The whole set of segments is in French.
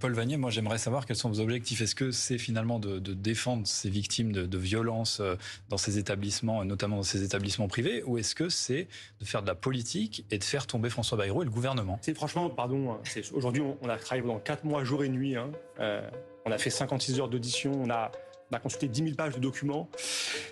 Paul Vannier, moi j'aimerais savoir quels sont vos objectifs. Est-ce que c'est finalement de défendre ces victimes de violences dans ces établissements, notamment dans ces établissements privés, ou est-ce que c'est de faire de la politique et de faire tomber François Bayrou et le gouvernement? C'est franchement, pardon, aujourd'hui on a travaillé pendant 4 mois jour et nuit, on a fait 56 heures d'audition, on a consulté 10 000 pages de documents.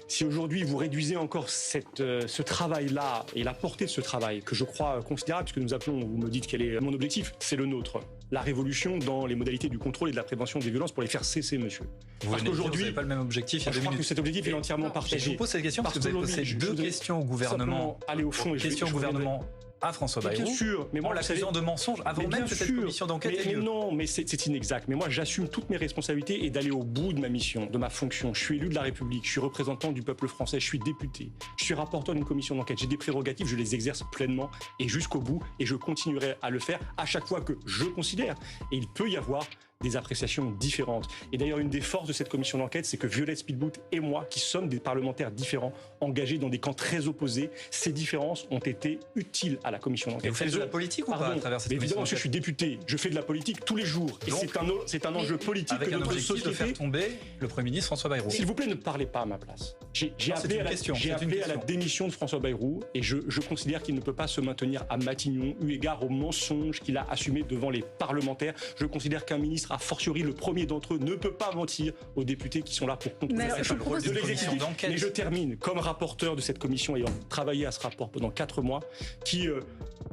Si aujourd'hui vous réduisez encore ce travail-là et la portée de ce travail, que je crois considérable, puisque nous appelons, vous me dites quel est mon objectif, c'est le nôtre. La révolution dans les modalités du contrôle et de la prévention des violences pour les faire cesser, monsieur. Parce qu'aujourd'hui, vous n'avez pas le même objectif. Je crois que cet objectif est entièrement partagé. Je vous pose cette question parce que vous avez posé deux questions au gouvernement. Aller au fond. Question au gouvernement à François Bayrou. Bien sûr, mais moi, l'accusant de mensonge avant même que cette commission d'enquête ait lieu. Non, mais c'est inexact. Mais moi, j'assume toutes mes responsabilités et d'aller au bout de ma mission, de ma fonction. Je suis élu de la République, je suis représentant du peuple français, je suis député, je suis rapporteur d'une commission d'enquête. J'ai des prérogatives, je les exerce pleinement et jusqu'au bout, et je continuerai à le faire à chaque fois que je considère. Et il peut y avoir des appréciations différentes. Et d'ailleurs, une des forces de cette commission d'enquête, c'est que Violette Spilbout et moi, qui sommes des parlementaires différents, engagés dans des camps très opposés, ces différences ont été utiles à la commission d'enquête. Et vous faites de la politique ou pas à travers cette commission? Évidemment, je suis député, je fais de la politique tous les jours. Et c'est un enjeu politique avec que un notre objectif société... de faire tomber le Premier ministre François Bayrou. S'il vous plaît, ne parlez pas à ma place. J'ai appelé à la démission de François Bayrou et je considère qu'il ne peut pas se maintenir à Matignon eu égard aux mensonges qu'il a assumés devant les parlementaires. Je considère qu'un ministre, a fortiori le premier d'entre eux, ne peut pas mentir aux députés qui sont là pour contrôler le rôle de l'exécutif. Mais je termine comme rapporteur de cette commission ayant travaillé à ce rapport pendant 4 mois, qui,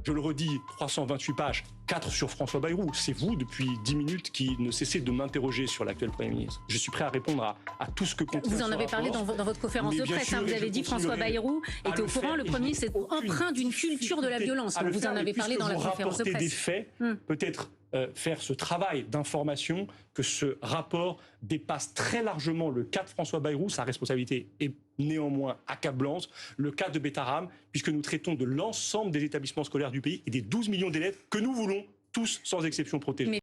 je le redis, 328 pages, 4 sur François Bayrou. C'est vous, depuis 10 minutes, qui ne cessez de m'interroger sur l'actuel Premier ministre. Je suis prêt à répondre à tout ce que contient Vous en avez parlé dans votre conférence de presse. Vous avez dit François Bayrou était au courant, le Premier ministre est empreint d'une culture de la violence. Vous en avez parlé dans la conférence de presse. Des faits, peut-être faire ce travail d'information, que ce rapport dépasse très largement le cas de François Bayrou. Sa responsabilité est néanmoins accablante. Le cas de Betaram, puisque nous traitons de l'ensemble des établissements scolaires du pays et des 12 millions d'élèves que nous voulons tous, sans exception, protéger.